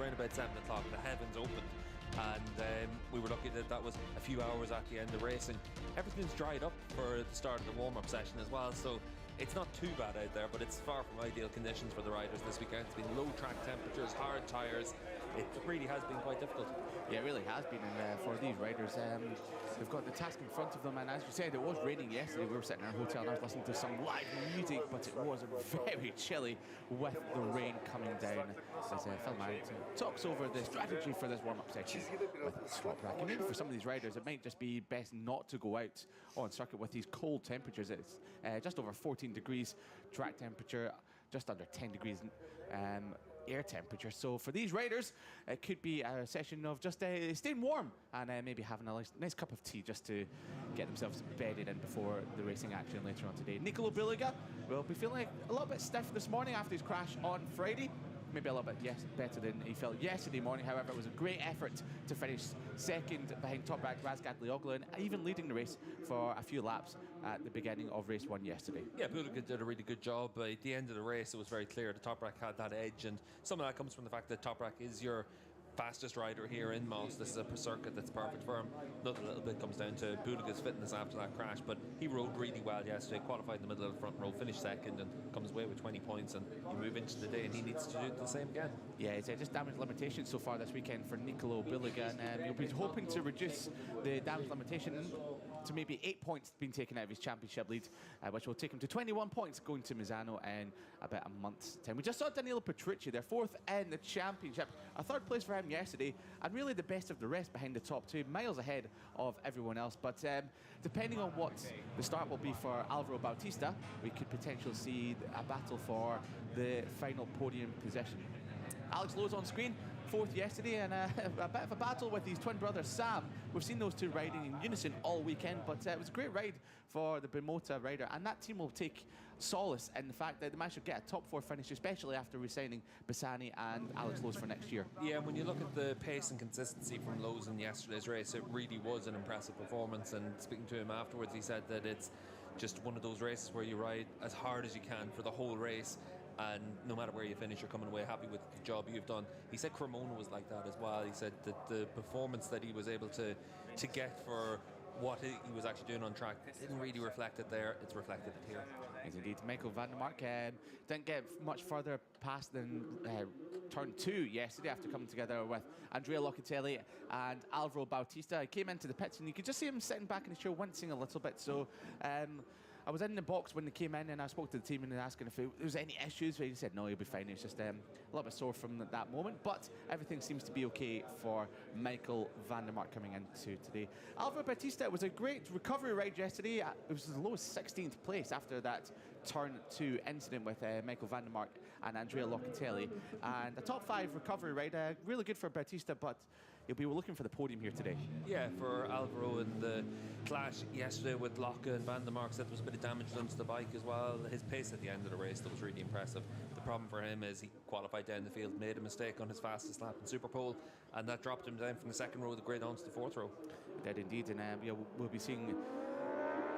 around about 7 o'clock, the heavens opened, and we were lucky that that was a few hours at the end of racing. Everything's dried up for the start of the warm-up session as well, so it's not too bad out there, but it's far from ideal conditions for the riders this weekend. It's been low track temperatures, hard tyres. It really has been quite difficult. Yeah, it really has been, and for these riders, they've got the task in front of them, and as you said, it was raining yesterday. We were sitting in our hotel and I was listening to some live music, but it was very chilly with the rain coming down. As Phil Marrington talks over the strategy for this warm-up section with Toprak. And maybe for some of these riders, it might just be best not to go out on circuit with these cold temperatures. It's just over 14 degrees track temperature, just under 10 degrees air temperature. So for these riders, it could be a session of just staying warm and maybe having a nice cup of tea just to get themselves bedded in before the racing action later on today. Nicolo Biliga will be feeling a little bit stiff this morning after his crash on Friday. Maybe a little bit better than he felt yesterday morning. However, it was a great effort to finish second behind Toprak Razgat Lioglu and even leading the race for a few laps at the beginning of race 1 yesterday. Yeah, Buliga did a really good job. At the end of the race, it was very clear that Toprak had that edge, and some of that comes from the fact that Toprak is your fastest rider here in Moss. This is a circuit that's perfect for him. Another little bit comes down to Buliga's fitness after that crash, but he rode really well yesterday, qualified in the middle of the front row, finished second and comes away with 20 points, and you move into the day and he needs to do the same again. Yeah, it's just damage limitation so far this weekend for Nicolo Biliga, and you'll be hoping to reduce the damage limitation to maybe 8 points being taken out of his championship lead, which will take him to 21 points going to Misano in about a month's time. We just saw Danilo Petrucci, their 4th in the championship, a 3rd place for him yesterday, and really the best of the rest behind the top 2, miles ahead of everyone else. But depending on what the start will be for Alvaro Bautista, we could potentially see a battle for the final podium position. Alex Lowe's on screen, 4th yesterday, and a bit of a battle with his twin brother Sam. We've seen those two riding in unison all weekend, but it was a great ride for the Bimota rider, and that team will take solace in the fact that they managed to get a top 4 finish, especially after re-signing Bassani and Alex Lowe's for next year. Yeah, when you look at the pace and consistency from Lowe's in yesterday's race, it really was an impressive performance, and speaking to him afterwards, he said that it's just one of those races where you ride as hard as you can for the whole race, and no matter where you finish, you're coming away happy with the job you've done. He said Cremona was like that as well. He said that the performance that he was able to get for what he was actually doing on track didn't really reflect it there. It's reflected it here. Yes, indeed. Michael van der Mark didn't get much further past than turn 2 yesterday after coming together with Andrea Locatelli and Alvaro Bautista. He came into the pits and you could just see him sitting back in the chair wincing a little bit. So I was in the box when they came in and I spoke to the team and asking if there was any issues. He said no, he'll be fine. It's just a little bit sore from that moment, but everything seems to be okay for Michael van der Mark coming into today. Alvaro Bautista, it was a great recovery ride yesterday. It was as low as 16th place after that turn 2 incident with Michael van der Mark and Andrea Locatelli, and a top 5 recovery ride. Really good for Bautista, but he'll be looking for the podium here today. Yeah, for Alvaro in the clash yesterday with Locke and van der Mark, said there was a bit of damage done to the bike as well. His pace at the end of the race, that was really impressive. The problem for him is he qualified down the field, made a mistake on his fastest lap in Superpole, and that dropped him down from the 2nd row of the grid onto the 4th row. It did indeed, and we'll be seeing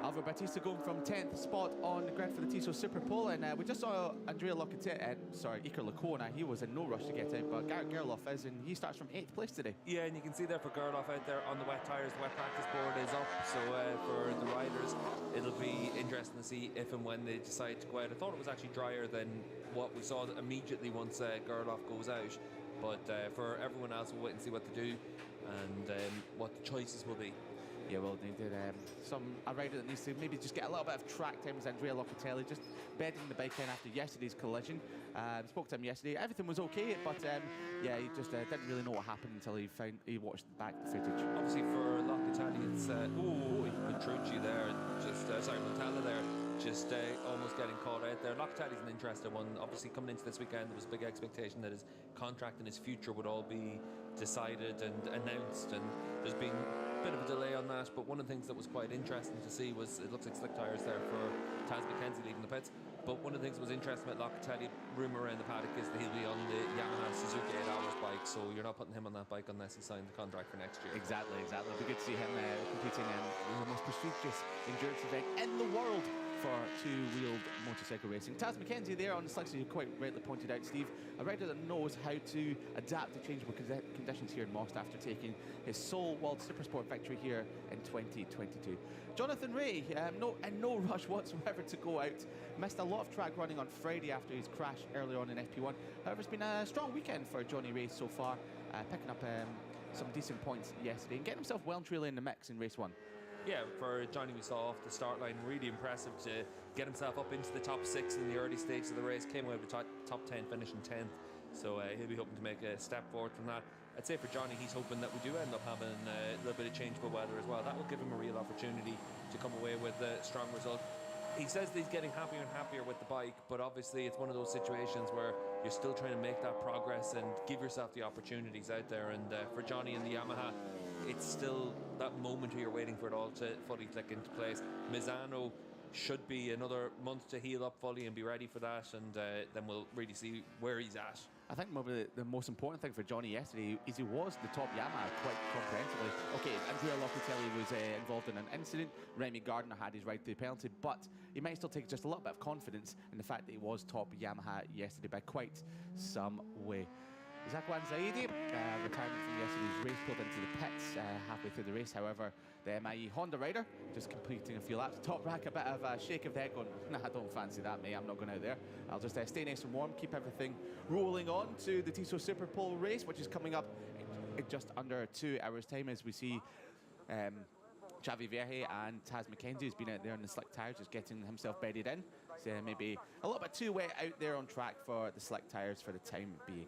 Alvaro Bautista going from 10th spot on the grid for the Tissot Superpole, and we just saw Andrea Locatelli, Iker Lecona. He was in no rush to get out, but Garrett Gerloff is, and he starts from 8th place today. Yeah, and you can see there for Gerloff out there on the wet tyres, the wet practice board is up, so for the riders, it'll be interesting to see if and when they decide to go out. I thought it was actually drier than what we saw immediately once Gerloff goes out, but for everyone else, we'll wait and see what they do and what the choices will be. Yeah, well, they did a rider that needs to maybe just get a little bit of track time is Andrea Locatelli, just bedding the bike in after yesterday's collision. Spoke to him yesterday. Everything was okay, but yeah, he just didn't really know what happened until he watched back the footage. Obviously for Locatelli, it's Petrucci there, Montella there, just almost getting caught out there. Locatelli's an interesting one. Obviously coming into this weekend, there was a big expectation that his contract and his future would all be decided and announced, and there's been a bit of a delay on that, but one of the things that was quite interesting to see was it looks like slick tyres there for Taz McKenzie leaving the pits, but one of the things that was interesting about Locatelli, rumour around the paddock is that he'll be on the Yamaha Suzuki 8 Hours bike, so you're not putting him on that bike unless he signed the contract for next year. Exactly. It'll be good to see him competing in the most prestigious endurance event in the world for two-wheeled motorcycle racing. Taz McKenzie there on the slicks, as you quite rightly pointed out, Steve, a rider that knows how to adapt to changeable conditions here in Most after taking his sole World Supersport victory here in 2022. Jonathan Ray, in no rush whatsoever to go out. Missed a lot of track running on Friday after his crash earlier on in FP1. However, it's been a strong weekend for Johnny Ray so far, picking up some decent points yesterday and getting himself well and truly in the mix in race 1. Yeah, for Johnny, we saw off the start line, really impressive to get himself up into the top 6 in the early stages of the race. Came away with top 10, finishing 10th. So he'll be hoping to make a step forward from that. I'd say for Johnny, he's hoping that we do end up having a little bit of changeable weather as well. That will give him a real opportunity to come away with a strong result. He says that he's getting happier and happier with the bike, but obviously it's one of those situations where you're still trying to make that progress and give yourself the opportunities out there. And for Johnny and the Yamaha, it's still that moment where you're waiting for it all to fully click into place. Misano should be another month to heal up fully and be ready for that, and then we'll really see where he's at. I think maybe the most important thing for Johnny yesterday is he was the top Yamaha quite comprehensively. Okay, Andrea Locatelli was involved in an incident. Remy Gardner had his right to the penalty, but he might still take just a little bit of confidence in the fact that he was top Yamaha yesterday by quite some way. Zakwan Zaidi, retirement from yesterday's race, pulled into the pits halfway through the race. However, the MIE Honda rider just completing a few laps. Top Rack, a bit of a shake of the head going, nah, I don't fancy that, mate. I'm not going out there. I'll just stay nice and warm, keep everything rolling on to the Tissot Super Pole race, which is coming up in just under 2 hours' time, as we see Xavi Verhey and Taz McKenzie has been out there on the slick tyres, just getting himself bedded in. So maybe a little bit too wet out there on track for the slick tyres for the time being.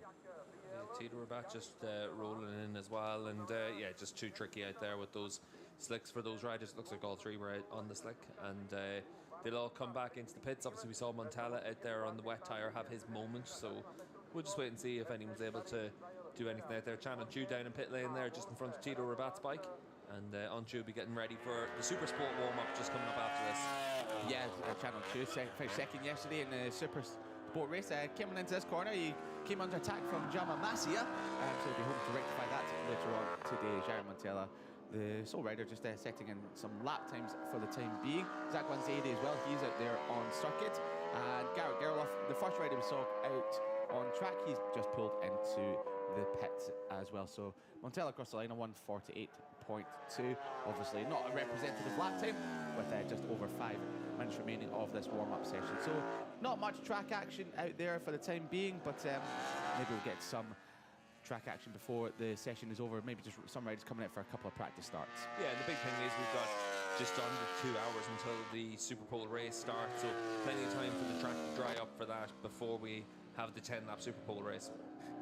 Tito Rabat just rolling in as well, and yeah, just too tricky out there with those slicks for those riders. It looks like all three were out on the slick, and they'll all come back into the pits. Obviously, we saw Montella out there on the wet tyre have his moment, so we'll just wait and see if anyone's able to do anything out there. Channel Chu down in pit lane there, just in front of Tito Rabat's bike, and Anchu will be getting ready for the Super Sport warm-up just coming up after this. Yeah, Channel Chu finished second yesterday in the Super Sport race. Coming into this corner, he came under attack from Jama Masia, so he'll be hoping to rectify that later on today. Jair Montella, the sole rider, just setting in some lap times for the time being. Zach Wanzade as well, he's out there on circuit. And Garrett Gerloff, the first rider we saw out on track, he's just pulled into the pits as well. So Montella across the line, a 1:48.2. Obviously not a representative lap time, with just over 5 minutes remaining of this warm-up session. So not much track action out there for the time being, but maybe we'll get some track action before the session is over. Maybe just some riders coming out for a couple of practice starts. Yeah, the big thing is we've got just under 2 hours until the Super Pole race starts, so plenty of time for the track to dry up for that before we have the 10-lap Super Pole race.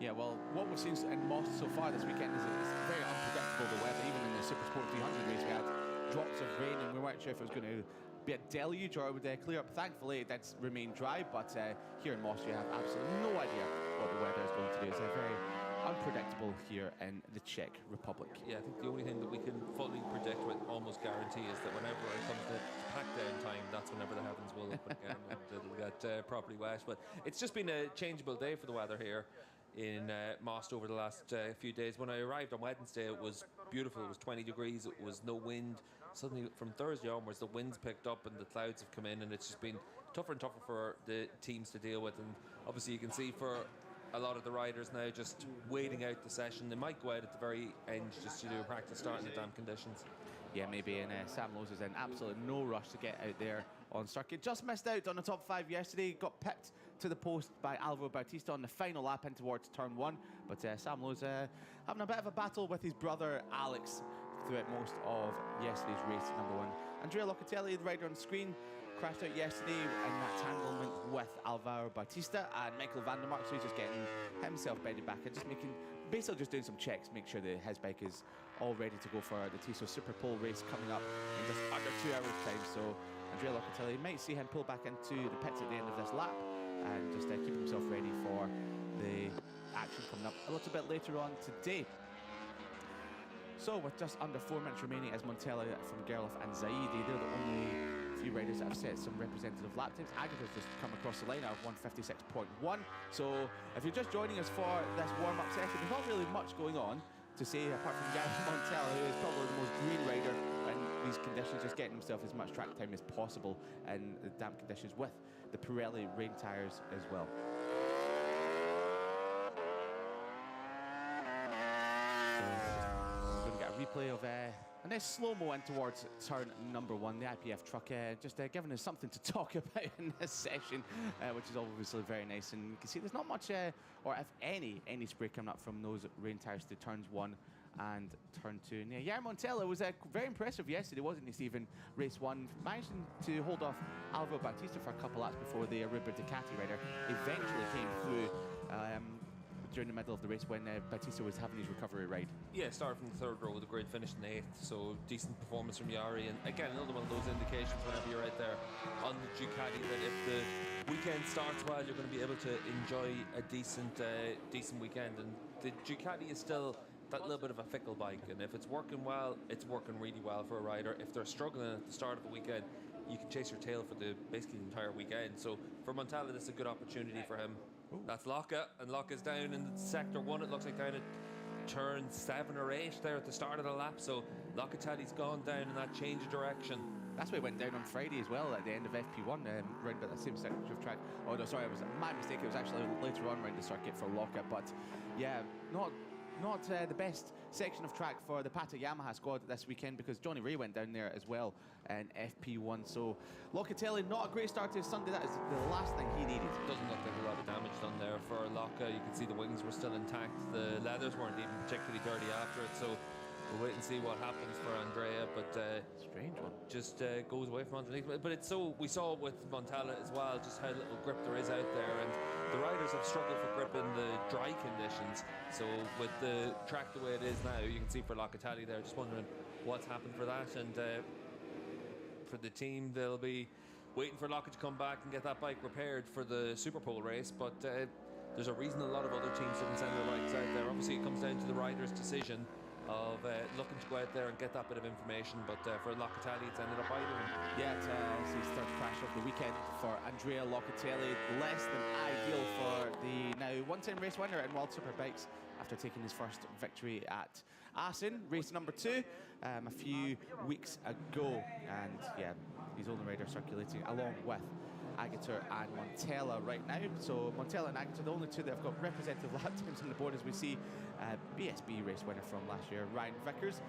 Yeah, well, what we've seen in Moss so far this weekend is it's very unpredictable, the weather. Even in the Super Sport 300 race, we had drops of rain, and we weren't sure if it was going to be a deluge or it would clear up. Thankfully, it did remain dry, but here in Moss, you have absolutely no idea what the weather is going to do. It's very unpredictable here in the Czech Republic. Yeah, I think the only thing that we can fully predict with almost guarantee is that whenever it comes to pack down time, that's whenever the heavens will open again and it'll get properly wet. But it's just been a changeable day for the weather here in Most over the last few days. When I arrived on Wednesday, it was beautiful. It was 20 degrees, it was no wind. Suddenly from Thursday onwards, the wind's picked up and the clouds have come in, and it's just been tougher and tougher for the teams to deal with. And obviously you can see for a lot of the riders now just waiting out the session. They might go out at the very end just to do a practice start in the damp conditions. Yeah, maybe, and Sam Lowes is in absolutely no rush to get out there on circuit. Just missed out on the top 5 yesterday, got pipped to the post by Alvaro Bautista on the final lap in towards turn 1, but Sam Lowes having a bit of a battle with his brother Alex throughout most of yesterday's race, number 1. Andrea Locatelli, the rider on screen, crashed out yesterday in that tanglement with Alvaro Bautista, and Michael van der Mark, so he's just getting himself bedded back and basically just doing some checks, make sure that his bike is all ready to go for the Tissot Super Pole race coming up in just under 2 hours time. So Andrea Locatelli might see him pull back into the pits at the end of this lap and just keep himself ready for the action coming up a little bit later on today. So with just under 4 minutes remaining, as Montella from Gerloff and Zaidi, they're the only few riders that have set some representative lap times. Agatha's just come across the line at 1:56.1. So if you're just joining us for this warm-up session, there's not really much going on to say apart from Gary Montella, who is probably the most green rider in the these conditions, just getting himself as much track time as possible in the damp conditions with the Pirelli rain tyres as well. So we're going to get a replay of a nice slow-mo in towards turn number 1. The IPF truck just giving us something to talk about in this session, which is obviously very nice. And you can see there's not much, or if any spray coming up from those rain tyres to turns 1 and turn 2. And yeah, Jair Montella was very impressive yesterday, wasn't he, Stephen? Race 1, managing to hold off Alvaro Bautista for a couple laps before the Aruba Ducati rider eventually came through during the middle of the race when Bautista was having his recovery ride. Yeah, started from the third row with a great finish in 8th, so decent performance from Jari. And again, another one of those indications whenever you're out there on the Ducati that if the weekend starts well, you're going to be able to enjoy a decent weekend. And the Ducati is still that little bit of a fickle bike, and if it's working well, it's working really well for a rider. If they're struggling at the start of a weekend, you can chase your tail for basically the entire weekend. So for Montella, this is a good opportunity for him. Ooh. That's Locke, and Locke's down in sector 1. It looks like down at turn 7 or 8 there at the start of the lap. So Locatelli's gone down in that change of direction. That's why it went down on Friday as well at the end of FP1, round about the same section of track. Oh no, sorry, it was my mistake. It was actually later on round the circuit for Locke, but yeah, not the best section of track for the Pata Yamaha squad this weekend, because Johnny Ray went down there as well in FP1. So Locatelli, not a great start to his Sunday. That is the last thing he needed. Doesn't look like a lot of damage done there for Locke. You can see the wings were still intact. The leathers weren't even particularly dirty after it. So we'll wait and see what happens for Andrea, but strange one. Just goes away from underneath. But it's so, we saw with Montella as well, just how little grip there is out there, and the riders have struggled for grip in the dry conditions. So with the track the way it is now, you can see for Locatelli there, just wondering what's happened for that. And for the team, they'll be waiting for Locke to come back and get that bike repaired for the Superpole race. But there's a reason a lot of other teams didn't send their bikes out there. Obviously, it comes down to the rider's decision of looking to go out there and get that bit of information, but for Locatelli it's ended up idling. Yeah, it's his third crash of the weekend for Andrea Locatelli. Less than ideal for the now one-time race winner in World Superbikes after taking his first victory at Assen, race number 2, a few weeks ago. And yeah, he's only rider circulating along with Aguilar and Montella right now. So Montella and Aguilar, the only two that have got representative lap times on the board, as we see BSB race winner from last year, Ryan Vickers,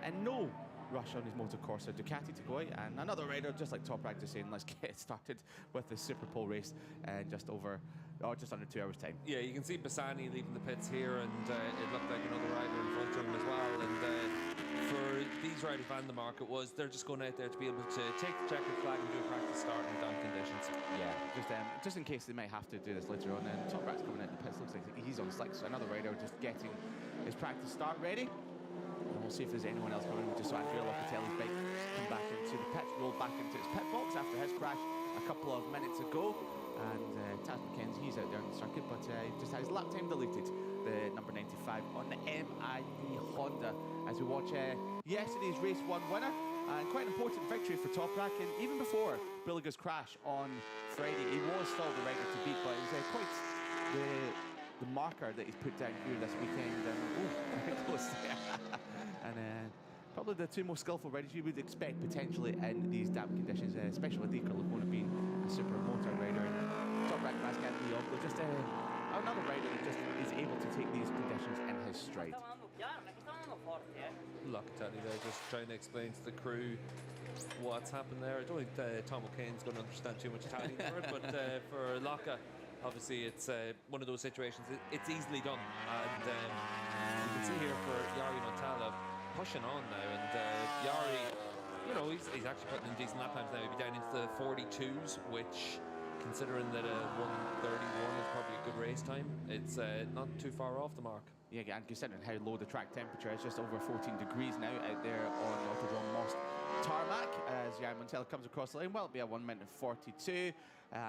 and no rush on his Moto Corsa Ducati to go out, and another rider just like Toprak just saying, let's get started with the Superpole race in just under 2 hours time. Yeah, you can see Bassani leaving the pits here, and it looked like another rider in front of him as well. And for these riders, Van der Mark, they're just going out there to be able to take the checkered flag and do a practice start in damp conditions. Yeah, just in case they might have to do this later on. And Toprak's coming out in the pits, looks like he's on slicks, so another rider just getting his practice start ready. And we'll see if there's anyone else coming. We just saw Andrea Locatelli's bike come back into the pit, roll back into its pit box after his crash a couple of minutes ago. And Taz McKenzie, he's out there on the circuit, but he just had his lap time deleted, the number 95 on the MIV Honda, as we watch yesterday's race 1 winner, and quite an important victory for Toprak. And even before Billiger's crash on Friday, he was still the rider to beat, but it was quite the marker that he's put down here this weekend, and very close there. And probably the two most skillful riders you would expect potentially in these damp conditions, especially with Iker Lecuona being a super motor rider. And Toprak, Vasquez, Leonco, just another rider that just is able to take these conditions in his stride. Locatelli there just trying to explain to the crew what's happened there. I don't think Tom O'Kane's going to understand too much Italian for it, but for Locke, obviously it's one of those situations, it's easily done. And you can see here for Jari Montella pushing on now, and Jari, you know, he's actually putting in decent lap times now. He'll be down into the 42s, which, considering that 1:31 is probably a good race time, it's not too far off the mark. Yeah, and considering how low the track temperature is, just over 14 degrees now out there on Autodrome Most tarmac, as Jari Montella comes across the line. Well, it'll be a 1:42.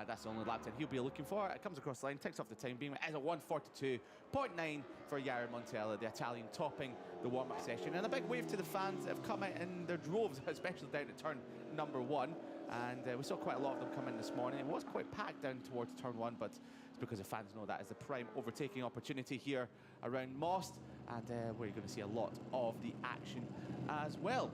That's the only lap time he'll be looking for. It comes across the line, ticks off the time being as a 1:42.9 for Jari Montella, the Italian, topping the warm-up session. And a big wave to the fans that have come out in their droves, especially down at turn number 1. And we saw quite a lot of them come in this morning. It was quite packed down towards turn 1, but it's because the fans know that is the prime overtaking opportunity here around Most, and where you're going to see a lot of the action as well.